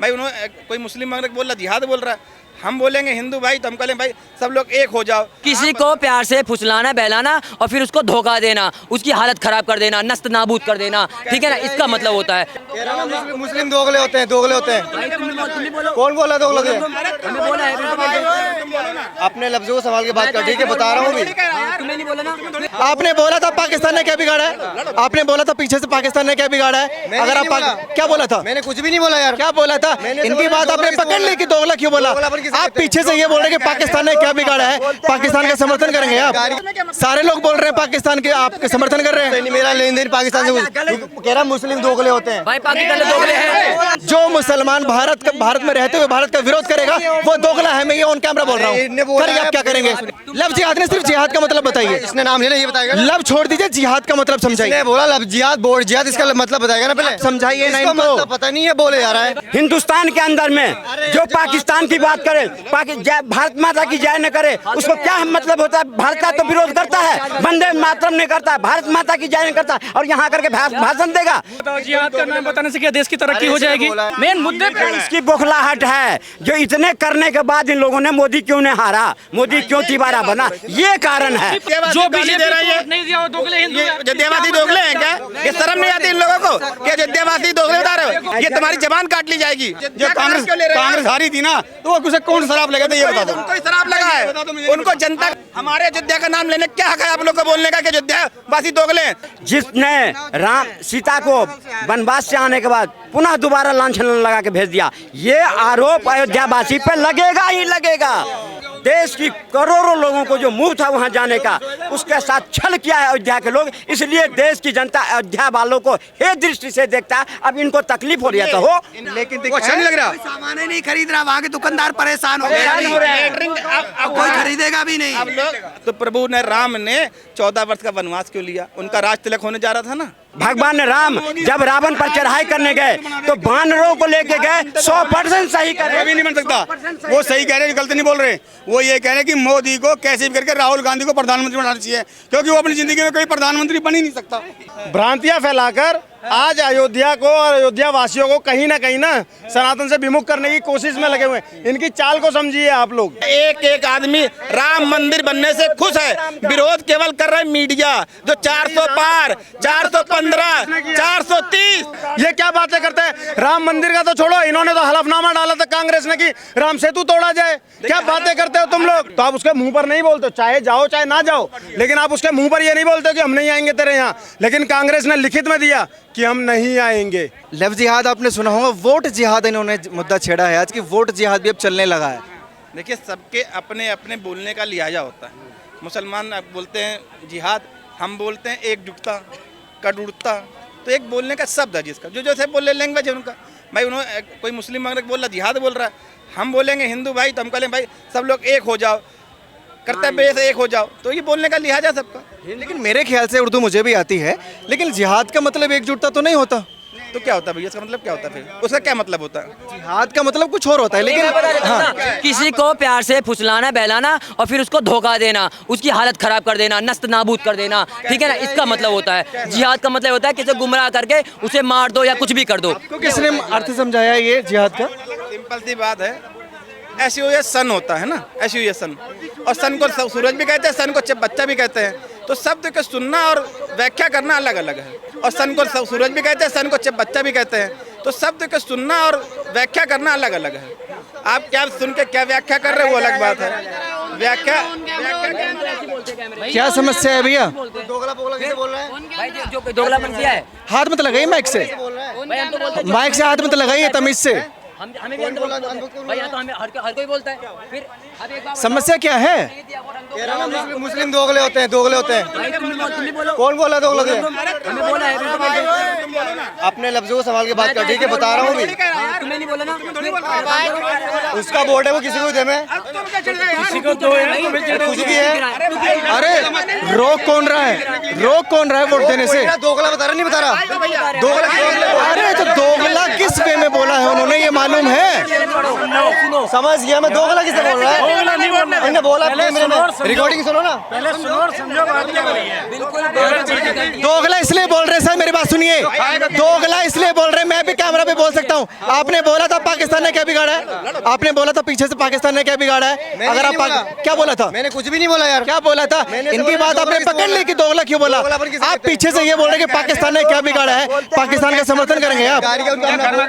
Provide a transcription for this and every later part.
भाई उन्होंने कोई मुस्लिम अगर बोल रहा जिहाद बोल रहा है, हम बोलेंगे हिंदू भाई तो हम कहें भाई सब लोग एक हो जाओ। किसी को प्यार से फुसलाना बहलाना और फिर उसको धोखा देना, उसकी हालत खराब कर देना, नस्त नाबूद कर देना, ठीक है ना, इसका मतलब होता है। मुस्लिम दोगले होते हैं, दोगले होते हैं। कौन बोला दोगले? अपने लफ्जों को संभाल के बात कर, ठीक है, बता रहा हूँ भी। आपने बोला था पाकिस्तान ने क्या बिगाड़ा है? आपने बोला था पीछे से पाकिस्तान ने क्या बिगाड़ा है? अगर आप क्या बोला था? मैंने कुछ भी नहीं बोला यार। क्या बोला था? इनकी बात आपने पकड़ ली कि दोगला क्यों बोला? आप पीछे से ये बोल रहे हैं कि पाकिस्तान ने क्या बिगाड़ा है, पाकिस्तान का समर्थन करेंगे आप? सारे लोग बोल रहे हैं पाकिस्तान के, आप समर्थन कर रहे हैं। मेरा लेन देन पाकिस्तान से कह रहा मुस्लिम दोगले होते हैं। भाई पाकिस्तान में दोगले हैं। जो मुसलमान भारत में रहते हुए भारत का विरोध करेगा वो दोगला है। मैं ये ऑन कैमरा बोल रहा हूँ। करिए, आप क्या करेंगे? लव जिहाद ने सिर्फ जिहाद का मतलब बताइए। इसने नाम ले ये बताएगा। लव छोड़ दीजिए, जिहाद का मतलब समझाइए। बोला लव जिहाद, बोल जिहाद, इसका मतलब बताएगा ना पहले, समझाइए ना इनको। पता नहीं है, बोले जा रहा है। हिंदुस्तान के अंदर में जो पाकिस्तान की बात करे, भारत माता की जय न करे, उसको क्या मतलब होता है? भारत का तो विरोध करता है, वंदे मातरम नहीं करता, भारत माता की जय नहीं करता, और यहाँ करके भाषण देगा। जिहाद का नाम बताने से क्या देश की तरक्की हो जाएगी? मेन मुद्दे पे इसकी बौखलाहट है। जो इतने करने के बाद इन लोगों ने मोदी क्यों नहीं हारा, मोदी क्यों तिवारा बना, ये कारण है। जो बीजेपी दे रही है नहीं दिया वो दोगले हिंदू है। अयोध्यावासी दोगले हैं क्या? ये शर्म नहीं आती इन लोगों को कि अयोध्यावासी दोगले बता रहे हो? ये तुम्हारी जबान काट ली जाएगी। जो कांग्रेस हारी थी ना, तो वो उसे कौन शराब लगा था ये बता दो। उनको शराब लगा है, उनको जनता। हमारे अयोध्या का नाम लेने क्या हक है आप लोग को बोलने का कि अयोध्यावासी दोगले हैं? जिसने राम सीता को वनवास से आने के बाद पुनः दोबारा लांछन लगा के भेज दिया, ये आरोप अयोध्यावासी पे लगेगा ही लगेगा। देश की करोड़ों लोगों को जो मुंह था वहां जाने का, उसके साथ छल किया है अयोध्या के लोग। इसलिए देश की जनता अयोध्या वालों को हे दृष्टि से देखता है। अब इनको तकलीफ हो रही है तो हो, लेकिन अच्छा नहीं लग रहा। सामान ही नहीं खरीद रहा, वहाँ के दुकानदार परेशान हो गए, अब कोई खरीदेगा भी नहीं। अब लोग तो प्रभु ने राम ने 14 वर्ष का वनवास क्यों लिया? उनका राज तिलक होने जा रहा था ना। भगवान राम जब रावण पर चढ़ाई करने गए तो वानरों को लेके गए 100% सही कर भी नहीं बन सकता। वो सही कह रहे हैं, गलत नहीं बोल रहे। वो ये कह रहे हैं कि मोदी को कैसे भी करके राहुल गांधी को प्रधानमंत्री बनाना चाहिए, क्योंकि वो अपनी जिंदगी में कोई प्रधानमंत्री बन ही नहीं सकता। भ्रांतियां फैलाकर आज अयोध्या को और अयोध्या वासियों को कहीं ना सनातन से विमुख करने की कोशिश में लगे हुए हैं। इनकी चाल को समझिए आप लोग। एक एक आदमी राम मंदिर बनने से खुश है, विरोध केवल कर रहे मीडिया जो 400 पार, 415, 430। ये क्या बातें करते हैं? राम मंदिर का तो छोड़ो, इन्होंने तो हलफनामा डाला था कांग्रेस ने कि राम सेतु तोड़ा जाए। क्या बातें करते हो तुम लोग? तो आप उसके मुंह पर नहीं बोलते, चाहे जाओ चाहे ना जाओ, लेकिन आप उसके मुंह पर ये नहीं बोलते कि हम नहीं आएंगे तेरे यहाँ। लेकिन कांग्रेस ने लिखित में दिया कि हम नहीं आएंगे। लव जिहाद आपने सुना होगा, वोट जिहाद इन्होंने मुद्दा छेड़ा है आज की। वोट जिहाद भी अब चलने लगा है। देखिए, सबके अपने अपने बोलने का लिहाजा होता है। मुसलमान बोलते हैं जिहाद, हम बोलते हैं एकजुटता, कटुरता। तो एक बोलने का शब्द है जिसका जो जैसे बोले लैंग्वेज है उनका। भाई उन्होंने कोई मुस्लिम अगर बोल रहा जिहाद बोल रहा है, हम बोलेंगे हिंदू भाई तो हम कहें भाई सब लोग एक हो जाओ, कर्तव्य से एक हो जाओ। तो ये बोलने का लिहाजा सबका। लेकिन मेरे ख्याल से उर्दू मुझे भी आती है, लेकिन जिहाद का मतलब एकजुटता तो नहीं होता। तो क्या होता है भैया? इसका मतलब क्या होता है? फिर उसका क्या मतलब होता है? जिहाद का मतलब कुछ और होता है। लेकिन किसी को प्यार से फुसलाना बहलाना और फिर उसको धोखा देना, उसकी हालत खराब कर देना, नस्त नाबूद कर देना, ठीक है ना, इसका मतलब होता है। जिहाद का मतलब होता है किसी गुमराह करके उसे मार दो या कुछ भी कर दो। किसने अर्थ समझाया ये जिहाद का? सिंपल सी बात है, SUS सन होता है ना, SUS सन। और सन को सूरज भी कहते हैं, सन को बच्चा भी कहते हैं। तो शब्द को सुनना और व्याख्या करना अलग अलग है। और सन को सूरज भी कहते हैं, सन को बच्चा भी कहते हैं। तो शब्द को सुनना और व्याख्या करना अलग अलग है। आप क्या सुन के क्या व्याख्या कर रहे हो वो अलग बात है। व्याख्या क्या समस्या है भैया? दोगला पोगला किसे बोल रहा है? जो दोगलापन किया है, हाथ मत लगाइए माइक से, माइक से हाथ मत लगाइए तमीज से। हमें भी भाई तो हमें हर कोई बोलता है। फिर अब एक बात समस्या क्या है? मुस्लिम दोगले होते हैं, दोगले होते हैं। कौन बोला दोगले? हमें बोला है, अपने लफ्जों को संभाल के बात कर, ठीक है, बता रहा हूँ भी। तुम्हें नहीं बोला ना। उसका वोट है, वो किसी को दे में, किसी को तो कुछ भी है। अरे रोक कौन रहा है? रोक कौन रहा है वोट देने से? दोगला बता रहा, नहीं बता रहा? दोगला, अरे तो दोगला किस वे में बोला है उन्होंने, ये मालूम है? समझ गया मैं। दोगला किसे बोल रहा है? इन्होंने बोला रिकॉर्डिंग सुनो ना। पहले सुनो और समझो बात क्या करी है। दोगला इसलिए बोल रहे हैं सर, मेरी बात सुनिए। दोगला इसलिए बोल रहे हैं, मैं भी कैमरा पे बोल सकता हूँ, आपने बोला था पाकिस्तान ने क्या बिगाड़ा है, आपने बोला था पीछे से पाकिस्तान ने क्या बिगाड़ा है, अगर आप क्या बोला था, मैंने कुछ भी नहीं बोला यार। क्या बोला था, इनकी बात आपने पकड़ ली कि दोगला क्यों बोला, आप पीछे से ये बोल रहे कि पाकिस्तान ने क्या बिगाड़ा है, पाकिस्तान का समर्थन करेंगे आप,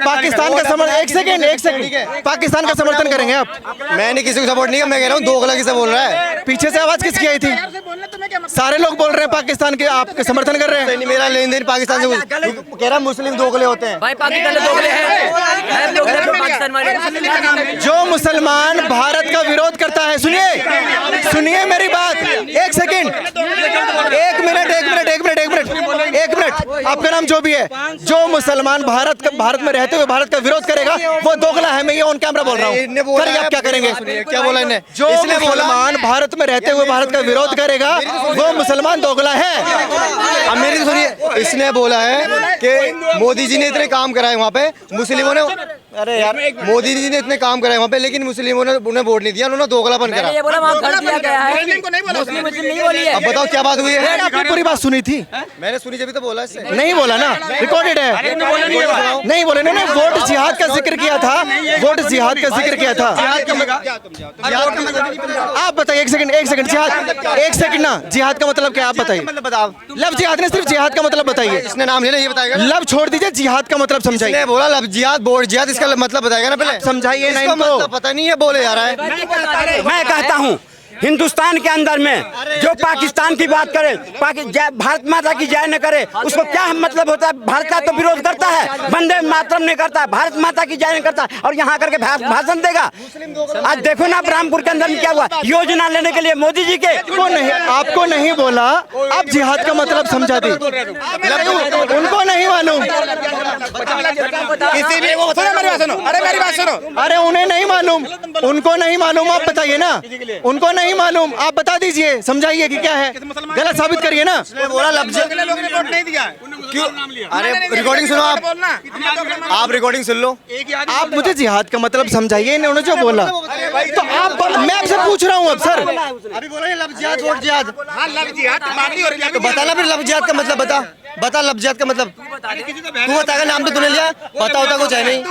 पाकिस्तान का समर्थन, एक सेकंड, पाकिस्तान का समर्थन करेंगे आप। मैंने किसी को सपोर्ट नहीं किया, मैं कह रहा हूँ दोगला किसे बोल रहा है। पीछे से आवाज किसकी आई थी, सारे लोग बोल रहे हैं पाकिस्तान के, आप समर्थन कर रहे हैं। मेरा लेन देन पाकिस्तान से कह रहा मुस्लिम दोगले होते हैं। भाई पाकिस्तान में दोगले हैं, दोगले तो पाकिस्तान वाले। जो मुसलमान भारत का विरोध करता है, सुनिए मेरी बात, एक सेकंड, एक मिनट, आपका नाम जो भी है, जो मुसलमान भारत में रहते हुए भारत का विरोध करेगा वो दोगला है, मैं ये ऑन कैमरा बोल रहा हूँ। फिर आप क्या करेंगे, क्या बोला इन्हें, जो मुसलमान भारत में रहते हुए भारत का विरोध करेगा वो मुसलमान दोगला है। अब मेरी सुनिए, इसने बोला है कि मोदी जी ने इतने काम कराए वहाँ पे, मुस्लिमों ने, अरे यार मोदी जी ने इतने काम कराए वहाँ पे, लेकिन मुस्लिमों ने उन्हें वोट नहीं दिया, उन्होंने दोगलापन करा। ये बोला वहाँ कर दिया गया है, मुस्लिम नहीं बोली है। अब बताओ क्या बात हुई है, आपने पूरी बात सुनी थी, मैंने सुनी जब तो बोला इससे। नहीं बोला ना, रिकॉर्डेड है, नहीं बोले, इन्होंने वोट जिहाद का जिक्र किया था, वोट जिहाद का जिक्र किया था। आप बताइए, एक सेकंड, जिहाद, एक सेकंड ना, जिहाद का मतलब क्या, आप बताइए, लफ्ज जिहाद ने, सिर्फ जिहाद का मतलब बताइए, इसने नाम लेना ये बताएगा, लफ्ज छोड़ दीजिए, जिहाद का मतलब समझाइए। इसने बोला लफ्ज जिहाद, बोर्ड जिहाद, इसका मतलब बताएगा ना पहले, समझाइए ना इसका इनको। मतलब पता नहीं है, बोले जा रहा है। मैं कहता हूँ हिंदुस्तान के अंदर में जो पाकिस्तान की बात करे, भारत माता की जय न करे, उसको क्या मतलब होता है, भारत का तो विरोध करता है, वंदे मातरम नहीं करता, भारत माता की जय नहीं करता, और यहाँ करके भाषण देगा। आज देखो ना रामपुर के अंदर में क्या हुआ, योजना लेने के लिए मोदी जी के आपको नहीं बोला, आप जिहाद का मतलब समझा दी, उनको नहीं मालूम, किसी भी मेरी बात सुनो, अरे उन्हें नहीं मालूम, उनको नहीं मालूम, आप बताइए ना, उनको नहीं मालूम, आप बता दीजिए, समझाइए कि क्या है, गलत साबित करिए ना। बोला लफ्ज नहीं दिया क्यों, अरे रिकॉर्डिंग सुनो, आप रिकॉर्डिंग सुन लो, आप मुझे जिहाद का मतलब समझाइए, इन्होंने जो बोला, तो आप, मैं आपसे पूछ रहा हूँ अब सर, अभी बोला लफ्ज जिहाद, वोट जिहाद, लफ्ज जिहाद बात नहीं हो रही है, तो बताना फिर लफ्ज जिहाद का मतलब, बता लफ्ज जिहाद का मतलब, तू बताएगा, नाम तो तूने लिया, पता होता कुछ है नहीं,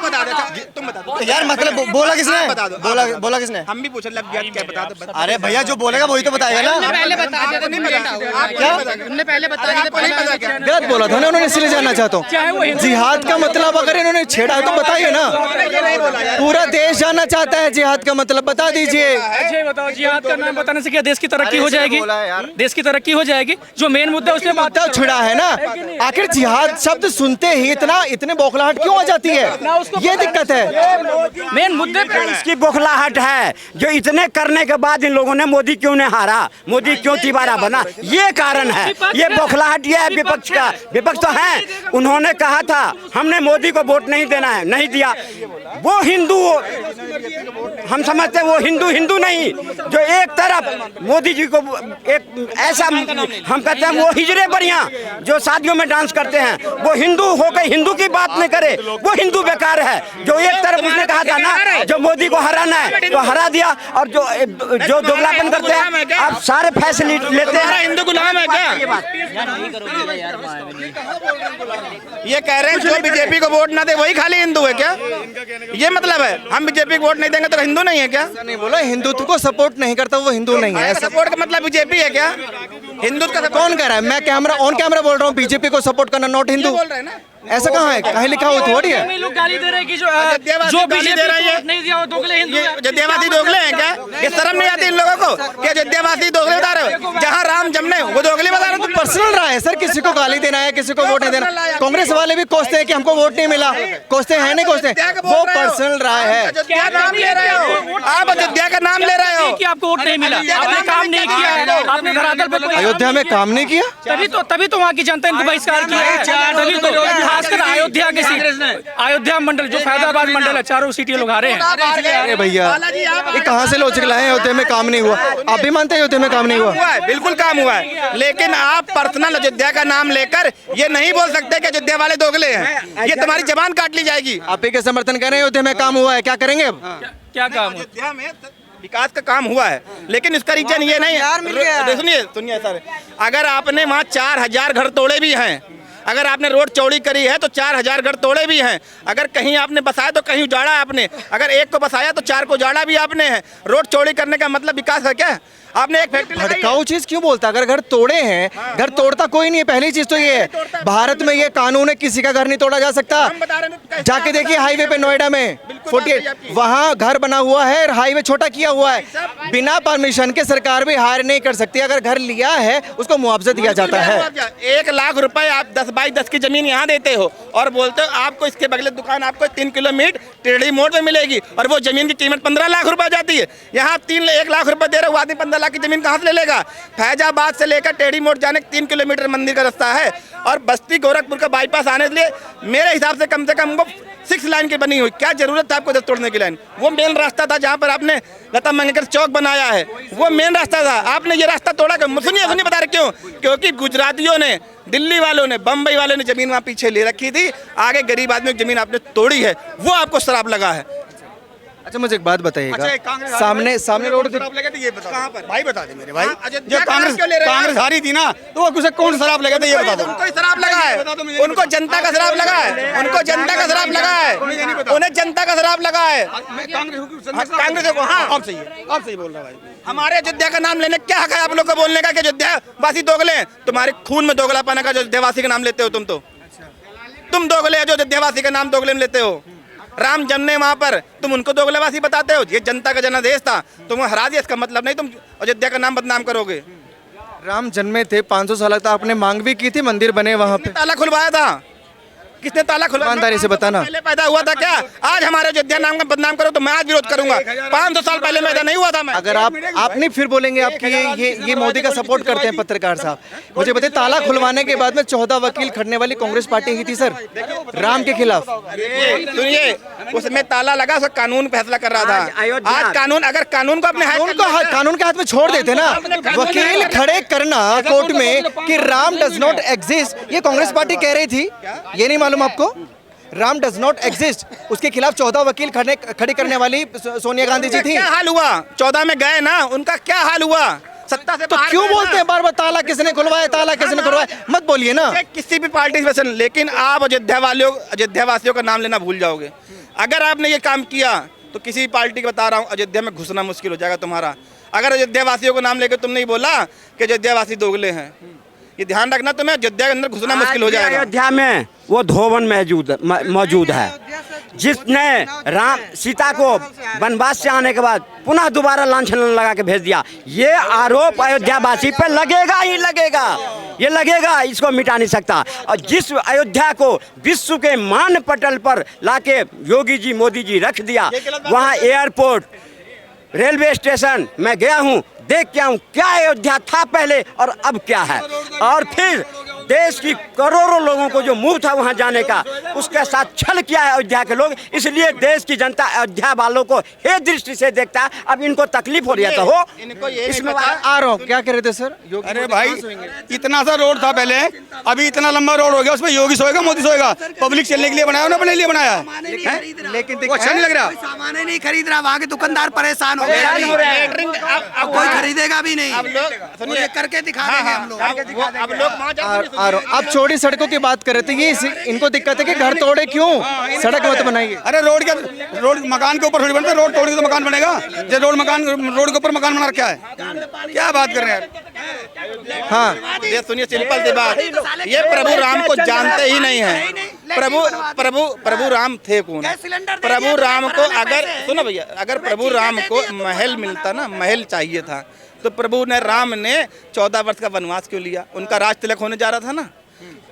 तुम बता दो यार मतलब बोला किसने, बोला किसने, हम भी पूछे लफ्ज जिहाद क्या बता दो। अरे भैया जो बोलेगा वही तो बताएगा ना, पहले बता दिया तो नहीं पता, तुमने पहले बता दिया तो नहीं पता क्या, गलत बोला था ना उन्होंने, इसलिए जानना चाहता हूँ जिहाद का मतलब, अगर इन्होंने छेड़ा है तो बताइए ना, पूरा देश जानना चाहता है जिहाद का मतलब, बता दीजिए। अच्छा बताओ, जिहाद का नाम बताने से क्या देश की तरक्की हो जाएगी, देश की तरक्की हो जाएगी, जो मेन मुद्दा उसमें मुद्दा छिड़ा है ना, आखिर जिहाद शब्द सुनते ही इतने बौखलाहट क्यों आ जाती है, ये दिक्कत है, मेन मुद्दे पे इसकी बौखलाहट है, जो इतने करने के बाद इन लोगों ने मोदी क्यों ने हारा, मोदी क्यों तिबारा बना, ये कारण है, ये बौखलाहट ये है विपक्ष का, विपक्ष तो है, उन्होंने कहा था हमने मोदी को वोट नहीं देना है, नहीं दिया, वो हिंदू, हम समझते हैं वो हिंदू नहीं, जो एक तरफ मोदी जी को एक ऐसा हम कहते हैं वो हिजरे बढ़िया, जो शादियों में डांस करते हैं, वो हिंदू होकर हिंदू की बात नहीं करे, वो हिंदू बेकार है, जो एक तरफ उसने कहा था ना जो मोदी को हराना है तो हरा दिया, और जो दोगलापन करते हैं आप सारे फैसले लेते हैं, हिंदू गुलाम है क्या, ये कह रहे हैं जो बीजेपी को वोट ना दे वही खाली हिंदू है क्या, ये मतलब है, हम बीजेपी को वोट नहीं देंगे तो हिंदू नहीं है क्या, नहीं बोला हिंदुत्व को सपोर्ट नहीं करता वो हिंदू नहीं है, सपोर्ट का मतलब बीजेपी है क्या, हिंदुत्व का कौन कह रहा है, मैं कैमरा ऑन कैमरा बोल रहा हूँ, बीजेपी को सपोर्ट करना नॉट हिंदू, बोल रहे हैं ना, ऐसा कहाँ है, कहीं लिखा हो थोड़ी है, लोग गाली दे रहे हैं कि जो बीजेपी दे रही है नहीं दिया वो दोगले हिंदू हैं। अयोध्यावासी दोगले हैं क्या, ये शर्म नहीं आती इन लोगों को कि अयोध्यावासी दोगले बता रहे हो, जहाँ राम जमने वो दोगले बता रहे हो, पर्सनल राय है सर, किसी को गाली देना है, किसी को वोट नहीं देना, कांग्रेस वाले भी कोसते हैं कि हमको वोट नहीं मिला, कोसते हैं नहीं कोसते, वो पर्सनल राय है, क्या नाम ले रहे हो आप, अयोध्या का नाम ले रहे हो कि आपको वोट नहीं मिला, आपने काम नहीं किया, आपने धरातल पे अयोध्या में काम नहीं किया, तभी तो वहाँ की जनता इनको बहिष्कार किया है, तभी तो खासकर अयोध्या के सीट, अयोध्या मंडल जो फैजाबाद मंडल है, चारों सीटें लोग हारे हैं। अरे भैया ये कहाँ से लोचिक लाए हैं, अयोध्या में काम नहीं हुआ, आप भी मानते हैं अयोध्या में काम नहीं हुआ, हुआ है, बिल्कुल काम हुआ है, लेकिन आप पर्सनल अयोध्या का नाम लेकर ये नहीं बोल सकते कि अयोध्या वाले दोगले हैं, ये तुम्हारी जबान काट ली जाएगी। आप ही के समर्थन कर रहे हैं, अयोध्या में काम हुआ है, क्या करेंगे अब, क्या काम है? अयोध्या में विकास का काम हुआ है, लेकिन इसका रीजन ये नहीं है, सुनिए सर, अगर आपने वहाँ 4000 घर तोड़े भी हैं, अगर आपने रोड चौड़ी करी है तो 4000 घर तोड़े भी हैं। अगर कहीं आपने बसाया तो कहीं उजाड़ा आपने, अगर एक को बसाया तो 4 को उजाड़ा भी आपने है। रोड चौड़ी करने का मतलब विकास है क्या? आपने एक फैक्ट्री लगाई है। भड़काऊ चीज क्यों बोलता? अगर घर तोड़े हैं, घर तोड़ता कोई नहीं है। पहली चीज तो ये है, भारत में ये कानून है, किसी का घर नहीं तोड़ा जा सकता। हम बता रहे हैं तो कैसे जाके देखिए हाईवे पे नोएडा में बिल्कुल बात सही 48 आपकी। वहाँ घर बना हुआ है, हाईवे छोटा किया हुआ है, बिना परमिशन के सरकार भी हायर नहीं कर सकती। अगर घर लिया है उसको मुआवजा दिया जाता है। 1 लाख रुपए आप 10 बाई 10 की जमीन यहाँ देते हो और बोलते हो आपको इसके बगले दुकान आपको 3 किलोमीटर टेढ़ी मोड़ में मिलेगी और वो जमीन की कीमत 15 लाख रुपए जाती है। यहाँ 1 लाख रुपए दे रहे हो, आदमी 15 लाख की जमीन कहाँ से ले लेगा? फैजाबाद से लेकर टेढ़ी मोड़ जाने 3 किलोमीटर मंदिर का रास्ता है और बस्ती गोरखपुर का बाईपास आने के लिए मेरे हिसाब से कम वो 6 लाइन की बनी हुई। क्या जरूरत था आपको 10 तोड़ने की लाइन? वो मेन रास्ता था जहाँ पर आपने लता मंगेशकर चौक बनाया है, वो मेन रास्ता था। आपने ये रास्ता तोड़ा क्यों? सुनिए बता रहे क्यों? क्योंकि गुजरातियों ने, दिल्ली वालों ने, बम्बई वालों ने जमीन वहाँ पीछे ले रखी थी, आगे गरीब आदमी की जमीन आपने तोड़ी है, वो आपको शराब लगा है। अच्छा मुझे एक बात बताइएगा, सामने रोड ये बता कहाँ पर भाई, बता दे मेरे भाई। अयोध्या जो का नाम क्यों ले रहे हैं? कांग्रेस हारी थी ना तो वो उसे कौन शराब लगा था ये बता दो। उनको ही शराब लगा है, उनको जनता का शराब लगा है, उनको जनता का शराब लगा है, उन्हें जनता का शराब लगा है। कांग्रेस को, हाँ आप सही बोल रहा भाई। हमारे अयोध्या का नाम लेने क्या हक है आप लोग को बोलने का कि अयोध्या वासी दोगले हैं? तुम्हारे खून में दोगलापन का, अयोध्या वासी का नाम लेते हो तुम दोगले हो जो अयोध्या वासी का नाम दोगले में लेते हो। राम जन्मे वहां पर, तुम उनको दोगलावासी बताते हो। ये जनता का जनादेश था, तुम हरा दिया, इसका मतलब नहीं तुम अयोध्या का नाम बदनाम करोगे। राम जन्मे थे 500 साल तक, आपने मांग भी की थी, मंदिर बने वहाँ पे। ताला खुलवाया था? किसने ताला खुलवाया? ईमानदारी से बताना। पहले पैदा हुआ था क्या? आज हमारे अयोध्या नाम का बदनाम करो तो मैं आज विरोध करूंगा। 500 साल पहले पैदा नहीं हुआ था मैं। अगर आप नहीं फिर बोलेंगे आपकी ये मोदी का सपोर्ट करते हैं पत्रकार साहब। मुझे बताइए, ताला खुलवाने के बाद में 14 वकील खड़ने वाली कांग्रेस पार्टी ही थी सर राम के खिलाफ। सुनिए, उसमें ताला लगा, उसका कानून फैसला कर रहा था। आज कानून, अगर कानून को अपने कानून के हाथ में छोड़ देते ना, वकील खड़े करना कोर्ट में कि राम डज नॉट एग्जिस्ट, ये कांग्रेस पार्टी कह रही थी, ये नहीं मालूम आपको? राम डज नॉट एग्जिस्ट, उसके खिलाफ 14 वकील खड़े करने वाली सोनिया गांधी जी थी। क्या हाल हुआ? 14 में गए ना, उनका क्या हाल हुआ? सत्ता से तो क्यों बोलते हैं बार बार ताला किसने खुलवाया, ताला किसने खुलवाया? मत बोलिए ना। किसी भी पार्टी से, लेकिन आप अयोध्या वासियों का नाम लेना भूल जाओगे। अगर आपने ये काम किया तो किसी भी पार्टी को बता रहा हूँ, अयोध्या में घुसना मुश्किल हो जाएगा तुम्हारा। अगर अयोध्या वासियों को नाम लेकर तुम नहीं बोला कि अयोध्या वासी दोगले हैं, ये ध्यान रखना, तुम्हें अयोध्या के अंदर घुसना मुश्किल हो जाएगा। अयोध्या में वो धोबन मौजूद है जिसने राम सीता को वनवास से आने के बाद पुनः दोबारा लांछन लगा के भेज दिया। ये आरोप अयोध्यावासी पे लगेगा ही लगेगा, ये लगेगा, इसको मिटा नहीं सकता। और जिस अयोध्या को विश्व के मान पटल पर लाके योगी जी, मोदी जी रख दिया, वहाँ एयरपोर्ट, रेलवे स्टेशन मैं गया हूँ, देख के आऊँ क्या अयोध्या था पहले और अब क्या है। और फिर देश की करोड़ों लोगों को जो मुंह था वहां जाने का, उसके साथ छल किया है अयोध्या के लोग। इसलिए देश की जनता अयोध्या वालों को हे दृष्टि से देखता है। अब इनको तकलीफ हो रही है तो हो, इसमें आ रहा हूँ। क्या कह रहे थे सर? अरे भाई, इतना सा रोड था पहले, अभी इतना लंबा रोड हो गया, उसमें योगी सोएगा, मोदी सोएगा। पब्लिक चलने के लिए बनाया, अपने लिए बनाया है। लेकिन अच्छा नहीं लग रहा? सामान नहीं खरीद रहा, वहाँ के दुकानदार परेशान हो गए। अब कोई खरीदेगा भी नहीं। सुनिए, करके दिखा देंगे हम लोग। अब लोग वहाँ जाकर अब चौड़ी सड़कों की बात कर रहे थे, ये इनको दिक्कत है कि घर तोड़े क्यों, सड़क मत बनाइए। अरे रोड मकान के ऊपर थोड़ी बनता है, रोड तोड़ के तो मकान बनेगा। जो रोड के ऊपर मकान बना रखा है, क्या बात कर रहे हैं? हाँ, ये सुनिए, सिंपल सी बात, ये प्रभु राम को जानते ही नहीं है। प्रभु राम थे कौन? प्रभु राम को, अगर सुनो भैया, अगर प्रभु राम को महल मिलता ना, महल चाहिए था, तो प्रभु ने, राम ने 14 वर्ष का वनवास क्यों लिया? उनका राज तिलक होने जा रहा था ना।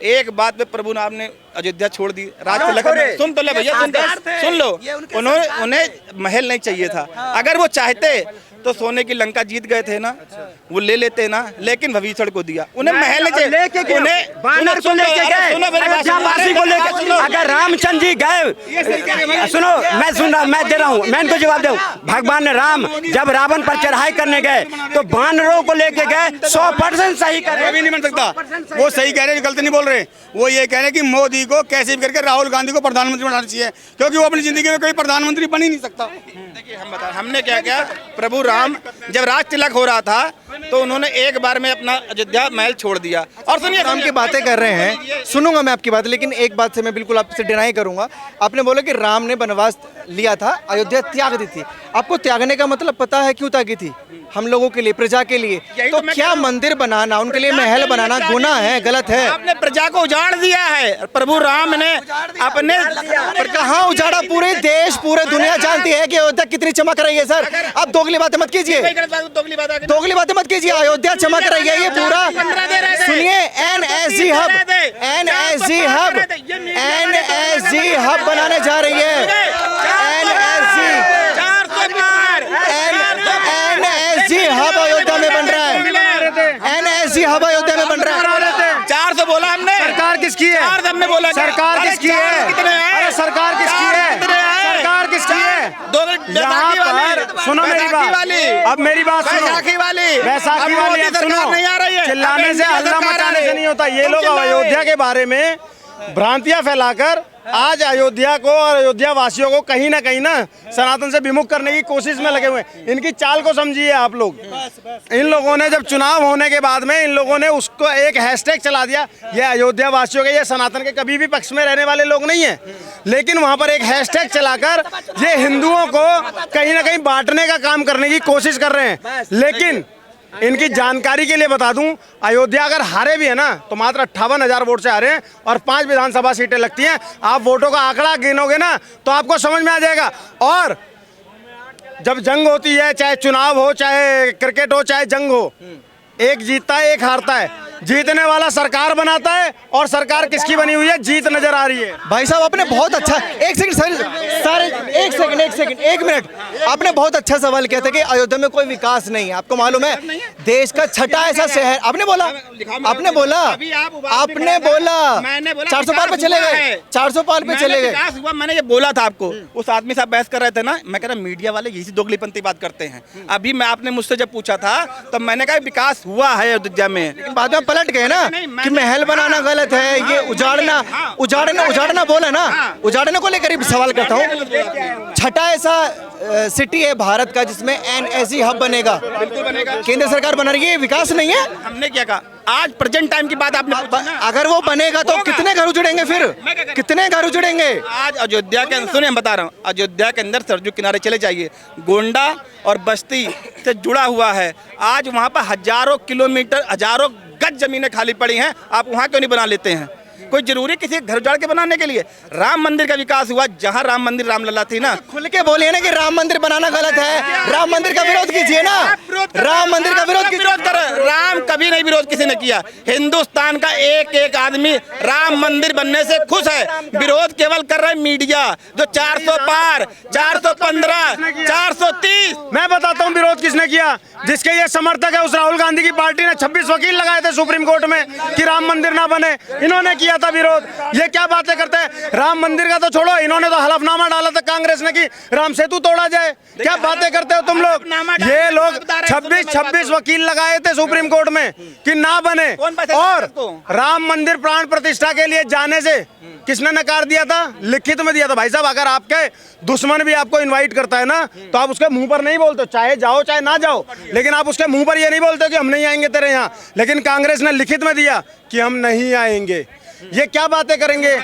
एक बात पे प्रभु नाम ने अयोध्या छोड़ दी, राज तिलक। सुन तो ले भैया, सुन लो, उन्हें महल नहीं चाहिए था। अगर वो चाहते तो सोने की लंका जीत गए थे ना, वो ले लेते ना, लेकिन भविष्य को दिया। उन्हें महल नहीं चाहिए, उन्हें बानर को लेके गए, अयोध्यावासी को लेके। अगर रामचंद्र जी गए, सुनो, मैं दे रहा हूँ, मैं इनको जवाब दूं। भगवान राम जब रावण पर चढ़ाई करने गए तो बानरों को लेके गए, 100% सही कर रहे। भी नहीं बन सकता, वो सही कह रहे हैं, गलत नहीं बोल रहे। वो ये कह रहे हैं कि मोदी को कैसे भी करके राहुल गांधी को प्रधानमंत्री बनाना चाहिए, क्योंकि वो अपनी जिंदगी में कोई प्रधानमंत्री बन ही नहीं सकता। देखिए, हम बता, हमने क्या किया, प्रभु राम जब राज तिलक हो रहा था तो उन्होंने एक बार में अपना अयोध्या महल छोड़ दिया। और सुनिए, राम की बातें कर रहे हैं, सुनूंगा मैं आपकी बात, लेकिन एक बात से मैं बिल्कुल आपसे डिनाई करूंगा। आपने बोला कि राम ने वनवास लिया था, अयोध्या त्याग दी थी। आपको त्यागने का मतलब पता है क्यों त्यागी थी? हम लोगों के लिए, प्रजा के लिए। तो क्या मंदिर बनाना, उनके लिए महल बनाना गुनाह है, गलत है? आपने प्रजा को उजाड़ दिया है। प्रभु राम ने अपने पर कहाँ उजाड़ा? पूरे देश, पूरे दुनिया जानती है कि अयोध्या कितनी चमक रही है। सर, आप दोगली बातें मत कीजिए, दोगली बातें मत कीजिए। अयोध्या चमक रही है, ये पूरा सुनिए। NSG hub, NSG hub, NSG hub बनाने जा रही है। NSG हब अयोध्या में बन रहा है। NSG हब अयोध्या में बन रहा है। 400 बोला हमने। सरकार किसकी है? 400 हमने बोला। सरकार किसकी है? कितने हैं? अरे सरकार किसकी है? सरकार किसकी है? यहाँ पर सुनो मेरी बात, अब मेरी बात सुनो। वैसाखी वाली, वैसाखी वाली अब सुनो। नहीं आ रही है। चिल्लाने से, हल्ला मचाने से नहीं होता। ये लोग अयोध्या के बारे में भ्रांतियां फैलाकर आज अयोध्या को और अयोध्या वासियों को कहीं ना सनातन से विमुख करने की कोशिश में लगे हुए हैं। इनकी चाल को समझिए आप लोग। इन लोगों ने जब चुनाव होने के बाद में इन लोगों ने उसको एक हैशटैग चला दिया, ये अयोध्या वासियों के, ये सनातन के कभी भी पक्ष में रहने वाले लोग नहीं है, लेकिन वहां पर एक हैशटैग चलाकर ये हिंदुओं को कहीं ना कहीं बांटने का काम करने की कोशिश कर रहे हैं। लेकिन इनकी जानकारी के लिए बता दूं, अयोध्या अगर हारे भी है ना तो मात्र 58,000 वोट से हारे हैं और 5 विधानसभा सीटें लगती हैं। आप वोटों का आंकड़ा गिनोगे ना तो आपको समझ में आ जाएगा। और जब जंग होती है, चाहे चुनाव हो, चाहे क्रिकेट हो, चाहे जंग हो, एक जीतता है, एक हारता है। जीतने वाला सरकार बनाता है और सरकार किसकी बनी हुई है? जीत नजर आ रही है। भाई साहब, आपने बहुत अच्छा, एक सेकंड सर, एक मिनट, आपने बहुत अच्छा सवाल किया था कि अयोध्या में कोई विकास नहीं है। आपको मालूम है देश का छठा ऐसा शहर, आपने बोला 400 पार पे चले गए, 400 पार पे चले गए। विकास हुआ, मैंने ये बोला था आपको। उस आदमी साहब बहस कर रहे थे ना, मैं कह रहा मीडिया वाले यही दोगलीपंथी बात करते हैं। अभी मैं, आपने मुझसे जब पूछा था तो मैंने कहा विकास हुआ है अयोध्या में, बाद में पलट गए ना कि महल बनाना गलत है, ये उजाड़ना बोला ना, उजाड़ने को लेकर ही सवाल करता हूँ। छठा ऐसा सिटी है भारत का जिसमें NSG हब बनेगा, बिल्कुल बनेगा। केंद्र सरकार बना रही है, विकास नहीं है। हमने क्या कहा? आज प्रेजेंट टाइम की बात आपने पूछी ना। अगर वो बनेगा तो कितने घर उजड़ेंगे? फिर कितने घर उजड़ेंगे? आज अयोध्या के अंदर, सुनिए, मैं बता रहा हूँ, अयोध्या के अंदर सरजू किनारे चले जाइए, गोंडा और बस्ती से जुड़ा हुआ है। आज वहाँ पर हजारों किलोमीटर, हजारों गज जमीनें खाली पड़ी हैं। आप वहाँ क्यों नहीं बना लेते हैं? कोई जरूरी किसी घर उजाड़ के बनाने के लिए? राम मंदिर का विकास हुआ, जहाँ राम मंदिर रामलला थी ना, खुल के बोलिए ना कि राम मंदिर बनाना गलत है। राम मंदिर का विरोध कीजिए ना, राम मंदिर का विरोध कर। राम कभी नहीं विरोध किसी ने किया। हिंदुस्तान का एक एक आदमी राम मंदिर बनने से खुश है। विरोध केवल कर रहा है मीडिया, जो 400 पार, 415, 430। मैं बताता हूँ विरोध किसने किया। जिसके ये समर्थक है, उस राहुल गांधी की पार्टी ने 26 वकील लगाए थे सुप्रीम कोर्ट में कि राम मंदिर ना बने। इन्होंने किया था विरोध। ये क्या बातें करते हैं? राम मंदिर का तो छोड़ो, इन्होंने तो हलफनामा डाला था कांग्रेस ने कि राम सेतु तोड़ा जाए। क्या बातें करते हो तुम लोग? ये लोग 26 वकील लगाए थे सुप्रीम कोर्ट में कि ना बने। और राम मंदिर प्राण प्रतिष्ठा के लिए जाने से किसने नकार दिया था? लिखित में दिया था। भाई साहब, अगर आपके दुश्मन भी आपको इनवाइट करता है ना तो आप उसके मुंह पर नहीं बोलते, चाहे जाओ चाहे ना जाओ, लेकिन आप उसके मुंह पर ये नहीं बोलते कि हम नहीं आएंगे तेरे यहाँ। लेकिन कांग्रेस ने लिखित में दिया कि हम नहीं आएंगे। ये क्या बातें करेंगे?